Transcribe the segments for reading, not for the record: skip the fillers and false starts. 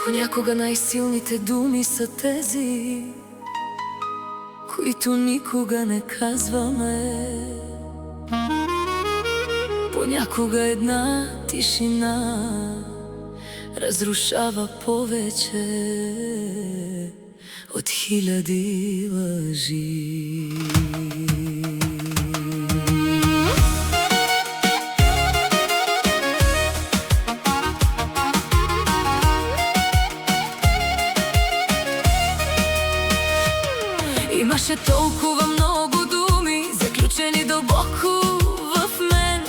Понякога най-силните думи са тези, които никога не казваме. Понякога една тишина разрушава повече от хиляди лъжи. Имаше толкова много думи, заключени дълбоко в мен,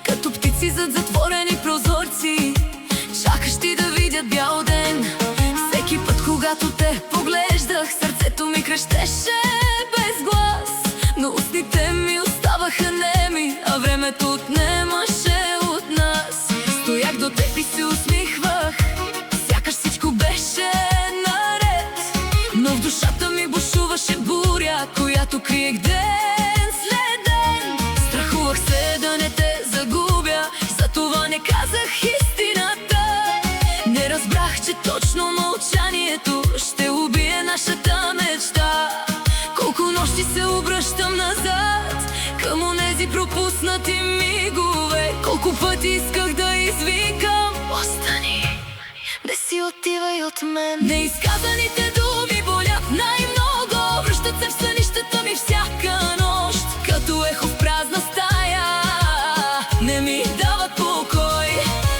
като птици зад затворени прозорци, чакащи да видят бял ден. Всеки път, когато те поглеждах, сърцето ми крещеше без глас, но устните ми оставаха неми, а времето отнемаше от нас. Стоях до теб и се усмихвах, сякаш всичко беше наред, но в душата ми бушуваше буря, която криех ден след ден. Страхувах се да не те загубя, затова не казах истината. Не разбрах, че точно мълчанието ще убие нашата мечта. Колко нощи се обръщам назад към онези пропуснати мигове, колко пъти исках да извикам: остани, не си отивай от мен. Неизказаните думи болят най-много, връщат се в сънищата ми всяка нощ, като ехо в празна стая, не ми дават покой.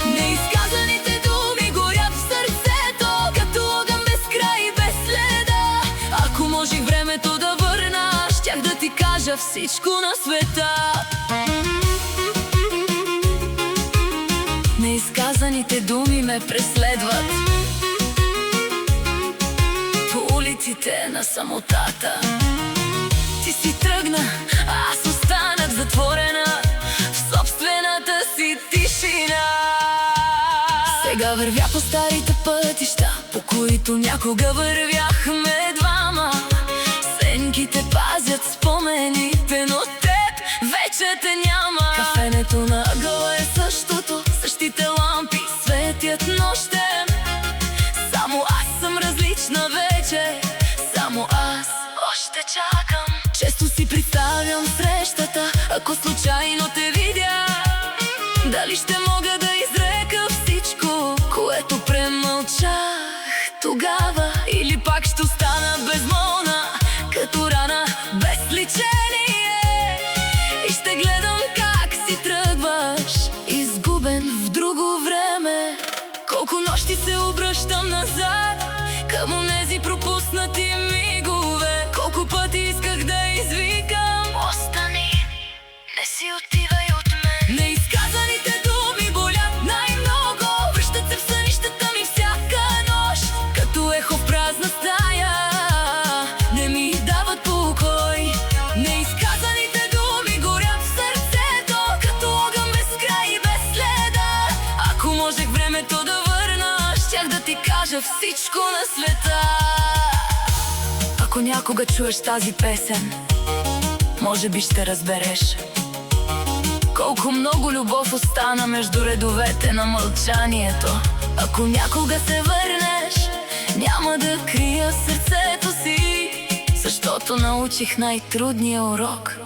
Неизказаните думи горят в сърцето, като огън без край и без следа. Ако можех времето да върна, щях да ти кажа всичко на света. Неизказаните думи ме преследват по улиците на самотата. Ти си тръгна, а аз останах затворена в собствената си тишина. Сега вървя по старите пътища, по които някога вървяхме двама. Сенките пазят спомените, но теб вече те няма. Кафенето на ъгъла е същото, същите лампи светят нощем. Само аз съм различна вече, само аз още чакам. Често си представям срещата, ако случайно те видя. Дали ще мога да изрека всичко, което премълчах тогава, или пак ще остана безмолвна, като рана без личение, и ще гледам как си тръгваш, изгубен в друго време. Колко нощи се обръщам назад към онези пропуснати мигове, колко пъти исках да извикам: остани, не си отивай от мен. Неизказаните думи болят най-много, връщат се в сънищата ми всяка нощ, като ехо в празна стая, не ми дават покой. Неизказаните думи горят в сърцето, като огън без край и без следа. Ако можех времето да върна, щях да ти кажа всичко на света. Ако някога чуеш тази песен, може би ще разбереш колко много любов остана между редовете на мълчанието. Ако някога се върнеш, няма да крия сърцето си, защото научих най-трудния урок,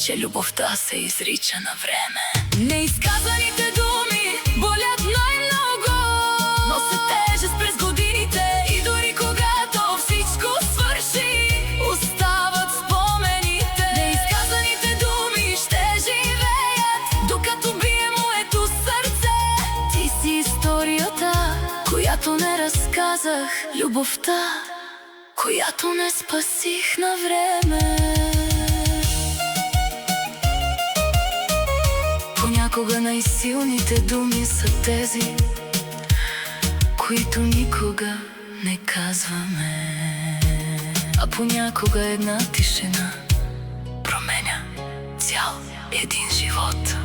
че любовта се изрича на време. Неизказаните думи болят най-много, носят тежест през годините, и дори когато всичко свърши, остават спомените. Неизказаните думи ще живеят, докато бие моето сърце. Ти си историята, която не разказах, любовта, която не спасих на време. Понякога най-силните думи са тези, които никога не казваме, а понякога една тишина променя цял един живот.